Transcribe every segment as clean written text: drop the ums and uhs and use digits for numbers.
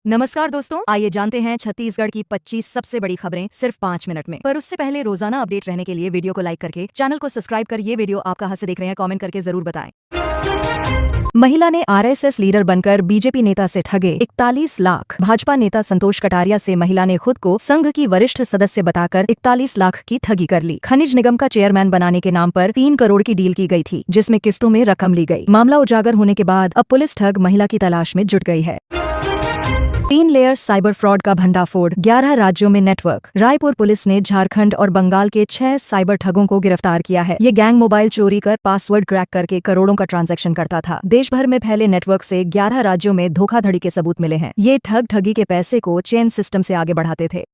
नमस्कार दोस्तों, आइए जानते हैं छत्तीसगढ़ की 25 सबसे बड़ी खबरें सिर्फ 5 मिनट में। पर उससे पहले रोजाना अपडेट रहने के लिए वीडियो को लाइक करके चैनल को सब्सक्राइब कर ये वीडियो आप कहां से देख रहे हैं कमेंट करके जरूर बताएं। महिला ने आरएसएस लीडर बनकर बीजेपी नेता से ठगे 41 लाख। भाजपा नेता संतोष कटारिया से महिला ने खुद को संघ की वरिष्ठ सदस्य बताकर 41 लाख की ठगी कर ली। खनिज निगम का चेयरमैन बनाने के नाम पर 3 करोड़ की डील की गई थी, जिसमें किस्तों में रकम ली गई। मामला उजागर होने के बाद अब पुलिस ठग महिला की तलाश में जुट गई है। 3 लेयर साइबर फ्रॉड का भंडाफोड़, 11 राज्यों में नेटवर्क। रायपुर पुलिस ने झारखंड और बंगाल के 6 साइबर ठगों को गिरफ्तार किया है। ये गैंग मोबाइल चोरी कर पासवर्ड क्रैक करके करोड़ों का ट्रांजैक्शन करता था। देश भर में फैले नेटवर्क से 11 राज्यों में धोखाधड़ी के सबूत मिले हैं। ये ठग ठगी के पैसे को चेन सिस्टम से आगे बढ़ाते थे।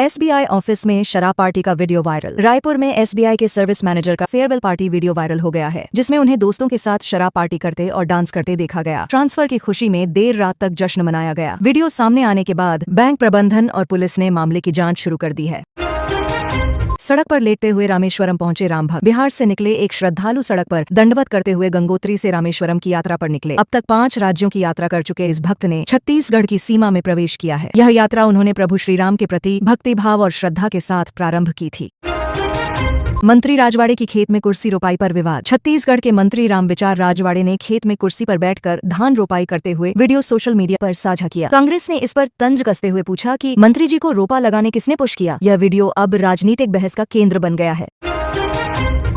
एसबीआई ऑफिस में शराब पार्टी का वीडियो वायरल। रायपुर में एसबीआई के सर्विस मैनेजर का फेयरवेल पार्टी वीडियो वायरल हो गया है, जिसमें उन्हें दोस्तों के साथ शराब पार्टी करते और डांस करते देखा गया। ट्रांसफर की खुशी में देर रात तक जश्न मनाया गया। वीडियो सामने आने के बाद बैंक प्रबंधन और पुलिस ने मामले की जांच शुरू कर दी है। सड़क पर लेटते हुए रामेश्वरम पहुंचे राम भक्त। बिहार से निकले एक श्रद्धालु सड़क पर दंडवत करते हुए गंगोत्री से रामेश्वरम की यात्रा पर निकले। अब तक 5 राज्यों की यात्रा कर चुके इस भक्त ने छत्तीसगढ़ की सीमा में प्रवेश किया है। यह यात्रा उन्होंने प्रभु श्री राम के प्रति भक्तिभाव और श्रद्धा के साथ प्रारंभ की थी। मंत्री राजवाड़े की खेत में कुर्सी रोपाई पर विवाद। छत्तीसगढ़ के मंत्री रामविचार राजवाड़े ने खेत में कुर्सी पर बैठकर धान रोपाई करते हुए वीडियो सोशल मीडिया पर साझा किया। कांग्रेस ने इस पर तंज कसते हुए पूछा कि मंत्री जी को रोपा लगाने किसने पुश किया। यह वीडियो अब राजनीतिक बहस का केंद्र बन गया है।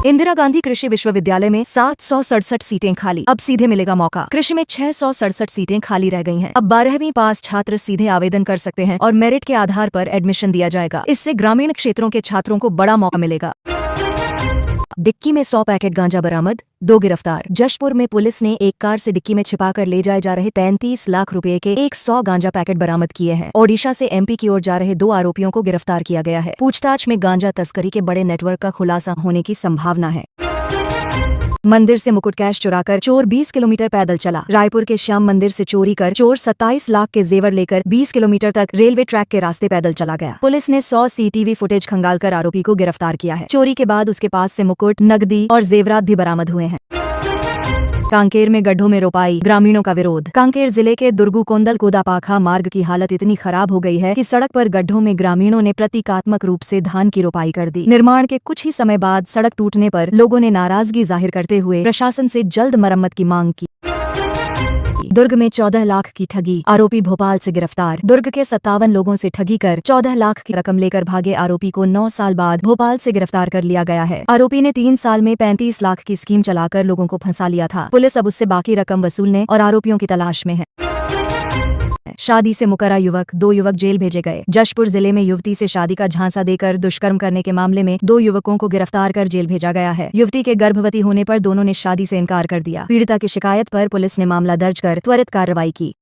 इंदिरा गांधी कृषि विश्वविद्यालय में 767 सीटें खाली, अब सीधे मिलेगा मौका। कृषि में 667 सीटें खाली रह गई हैं। अब 12वीं पास छात्र सीधे आवेदन कर सकते हैं और मेरिट के आधार पर एडमिशन दिया जाएगा। इससे ग्रामीण क्षेत्रों के छात्रों को बड़ा मौका मिलेगा। डिक्की में 100 पैकेट गांजा बरामद, 2 गिरफ्तार। जशपुर में पुलिस ने एक कार से डिक्की में छिपाकर ले जाए जा रहे 33 लाख रुपए के 100 गांजा पैकेट बरामद किए हैं। ओडिशा से एमपी की ओर जा रहे 2 आरोपियों को गिरफ्तार किया गया है। पूछताछ में गांजा तस्करी के बड़े नेटवर्क का खुलासा होने की संभावना है। मंदिर से मुकुट कैश चुराकर चोर 20 किलोमीटर पैदल चला। रायपुर के श्याम मंदिर से चोरी कर चोर 27 लाख के जेवर लेकर 20 किलोमीटर तक रेलवे ट्रैक के रास्ते पैदल चला गया। पुलिस ने 100 सीसीटीवी फुटेज खंगालकर आरोपी को गिरफ्तार किया है। चोरी के बाद उसके पास से मुकुट, नकदी और जेवरात भी बरामद हुए हैं। कांकेर में गड्ढों में रोपाई, ग्रामीणों का विरोध। कांकेर जिले के दुर्गुकोंदल कोदापाखा मार्ग की हालत इतनी खराब हो गई है कि सड़क पर गड्ढों में ग्रामीणों ने प्रतीकात्मक रूप से धान की रोपाई कर दी। निर्माण के कुछ ही समय बाद सड़क टूटने पर लोगों ने नाराजगी जाहिर करते हुए प्रशासन से जल्द मरम्मत की मांग की। दुर्ग में 14 लाख की ठगी, आरोपी भोपाल से गिरफ्तार। दुर्ग के 57 लोगों से ठगी कर 14 लाख की रकम लेकर भागे आरोपी को 9 साल बाद भोपाल से गिरफ्तार कर लिया गया है। आरोपी ने 3 साल में 35 लाख की स्कीम चलाकर लोगों को फंसा लिया था। पुलिस अब उससे बाकी रकम वसूलने और आरोपियों की तलाश में है। शादी से मुकर्रा युवक, 2 युवक जेल भेजे गए। जशपुर जिले में युवती से शादी का झांसा देकर दुष्कर्म करने के मामले में 2 युवकों को गिरफ्तार कर जेल भेजा गया है। युवती के गर्भवती होने पर दोनों ने शादी से इनकार कर दिया। पीड़िता की शिकायत पर पुलिस ने मामला दर्ज कर त्वरित कार्रवाई की।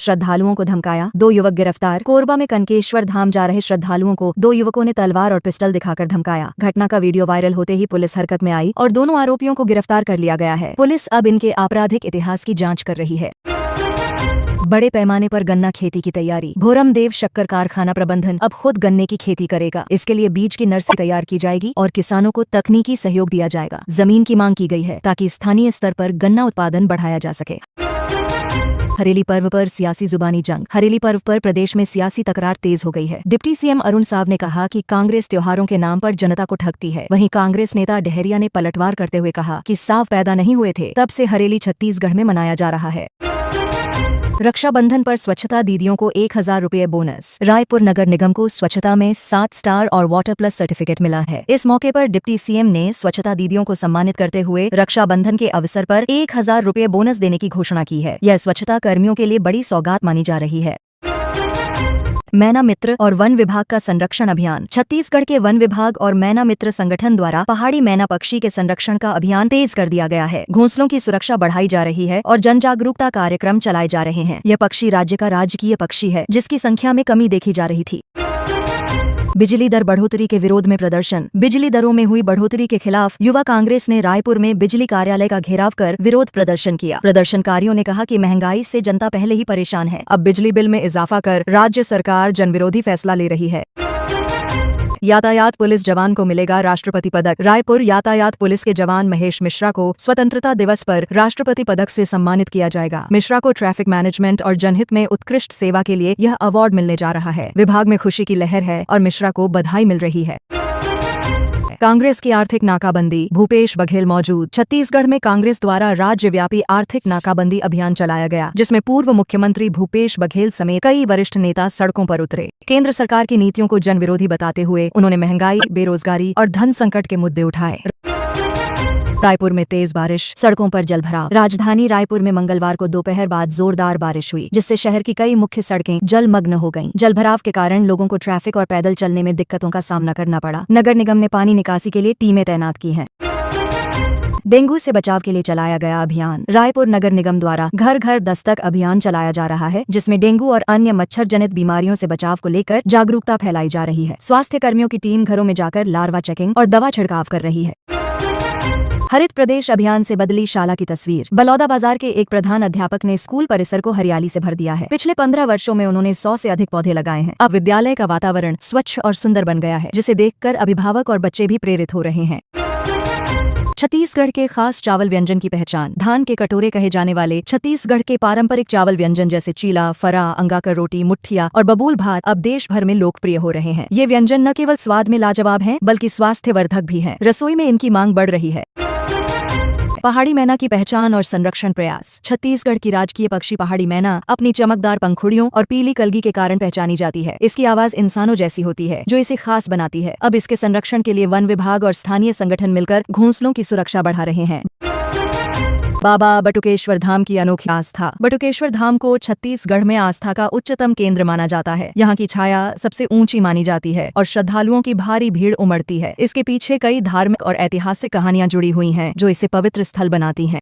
श्रद्धालुओं को धमकाया, 2 युवक गिरफ्तार। कोरबा में कनकेश्वर धाम जा रहे श्रद्धालुओं को 2 युवकों ने तलवार और पिस्टल दिखाकर धमकाया। घटना का वीडियो वायरल होते ही पुलिस हरकत में आई और दोनों आरोपियों को गिरफ्तार कर लिया गया है। पुलिस अब इनके आपराधिक इतिहास की जाँच कर रही है। बड़े पैमाने पर गन्ना खेती की तैयारी। भोरमदेव शक्कर कारखाना प्रबंधन अब खुद गन्ने की खेती करेगा। इसके लिए बीज की नर्सरी तैयार की जाएगी और किसानों को तकनीकी सहयोग दिया जाएगा। जमीन की मांग की गई है ताकि स्थानीय स्तर पर गन्ना उत्पादन बढ़ाया जा सके। हरेली पर्व पर सियासी जुबानी जंग। हरेली पर्व पर प्रदेश में सियासी तकरार तेज हो गई है। डिप्टी सीएम अरुण साव ने कहा कि कांग्रेस त्योहारों के नाम पर जनता को ठगती है। वहीं कांग्रेस नेता डहरिया ने पलटवार करते हुए कहा कि साव पैदा नहीं हुए थे, तब से हरेली छत्तीसगढ़ में मनाया जा रहा है। रक्षाबंधन पर स्वच्छता दीदियों को 1000 रुपये बोनस। रायपुर नगर निगम को स्वच्छता में 7 स्टार और वाटर प्लस सर्टिफिकेट मिला है। इस मौके पर डिप्टी सीएम ने स्वच्छता दीदियों को सम्मानित करते हुए रक्षाबंधन के अवसर पर 1000 रुपये बोनस देने की घोषणा की है। यह स्वच्छता कर्मियों के लिए बड़ी सौगात मानी जा रही है। मैना मित्र और वन विभाग का संरक्षण अभियान। छत्तीसगढ़ के वन विभाग और मैना मित्र संगठन द्वारा पहाड़ी मैना पक्षी के संरक्षण का अभियान तेज कर दिया गया है। घोंसलों की सुरक्षा बढ़ाई जा रही है और जन जागरूकता कार्यक्रम चलाए जा रहे हैं। यह पक्षी राज्य का राजकीय पक्षी है, जिसकी संख्या में कमी देखी जा रही थी। बिजली दर बढ़ोतरी के विरोध में प्रदर्शन। बिजली दरों में हुई बढ़ोतरी के खिलाफ युवा कांग्रेस ने रायपुर में बिजली कार्यालय का घेराव कर विरोध प्रदर्शन किया। प्रदर्शनकारियों ने कहा कि महंगाई से जनता पहले ही परेशान है। अब बिजली बिल में इजाफा कर राज्य सरकार जनविरोधी फैसला ले रही है। यातायात पुलिस जवान को मिलेगा राष्ट्रपति पदक। रायपुर यातायात पुलिस के जवान महेश मिश्रा को स्वतंत्रता दिवस पर राष्ट्रपति पदक से सम्मानित किया जाएगा। मिश्रा को ट्रैफिक मैनेजमेंट और जनहित में उत्कृष्ट सेवा के लिए यह अवार्ड मिलने जा रहा है। विभाग में खुशी की लहर है और मिश्रा को बधाई मिल रही है। कांग्रेस की आर्थिक नाकाबंदी, भूपेश बघेल मौजूद। छत्तीसगढ़ में कांग्रेस द्वारा राज्यव्यापी आर्थिक नाकाबंदी अभियान चलाया गया, जिसमें पूर्व मुख्यमंत्री भूपेश बघेल समेत कई वरिष्ठ नेता सड़कों पर उतरे। केंद्र सरकार की नीतियों को जनविरोधी बताते हुए उन्होंने महंगाई, बेरोजगारी और धन संकट के मुद्दे उठाए। रायपुर में तेज बारिश, सड़कों पर जलभराव। राजधानी रायपुर में मंगलवार को दोपहर बाद जोरदार बारिश हुई, जिससे शहर की कई मुख्य सड़कें जलमग्न हो गईं। जलभराव के कारण लोगों को ट्रैफिक और पैदल चलने में दिक्कतों का सामना करना पड़ा। नगर निगम ने पानी निकासी के लिए टीमें तैनात की हैं। डेंगू से बचाव के लिए चलाया गया अभियान। रायपुर नगर निगम द्वारा घर घर दस्तक अभियान चलाया जा रहा है, जिसमें डेंगू और अन्य मच्छर जनित बीमारियों से बचाव को लेकर जागरूकता फैलाई जा रही है। स्वास्थ्य कर्मियों की टीम घरों में जाकर लार्वा चेकिंग और दवा छिड़काव कर रही है। हरित प्रदेश अभियान से बदली शाला की तस्वीर। बलौदाबाजार के एक प्रधान अध्यापक ने स्कूल परिसर को हरियाली से भर दिया है। पिछले 15 वर्षों में उन्होंने 100 से अधिक पौधे लगाए हैं। अब विद्यालय का वातावरण स्वच्छ और सुंदर बन गया है, जिसे देखकर अभिभावक और बच्चे भी प्रेरित हो रहे हैं। छत्तीसगढ़ के खास चावल व्यंजन की पहचान। धान के कटोरे कहे जाने वाले छत्तीसगढ़ के पारंपरिक चावल व्यंजन जैसे चीला, फरा, अंगाकर रोटी, मुठिया और बबूल भात अब देश भर में लोकप्रिय हो रहे हैं। ये व्यंजन न केवल स्वाद में लाजवाब हैं, बल्कि स्वास्थ्यवर्धक भी हैं। रसोई में इनकी मांग बढ़ रही है। पहाड़ी मैना की पहचान और संरक्षण प्रयास। छत्तीसगढ़ की राजकीय पक्षी पहाड़ी मैना अपनी चमकदार पंखुड़ियों और पीली कलगी के कारण पहचानी जाती है। इसकी आवाज इंसानों जैसी होती है, जो इसे खास बनाती है। अब इसके संरक्षण के लिए वन विभाग और स्थानीय संगठन मिलकर घोंसलों की सुरक्षा बढ़ा रहे हैं। बाबा बटुकेश्वर धाम की अनोखी आस्था। बटुकेश्वर धाम को छत्तीसगढ़ में आस्था का उच्चतम केंद्र माना जाता है। यहाँ की छाया सबसे ऊंची मानी जाती है और श्रद्धालुओं की भारी भीड़ उमड़ती है। इसके पीछे कई धार्मिक और ऐतिहासिक कहानियां जुड़ी हुई हैं, जो इसे पवित्र स्थल बनाती हैं।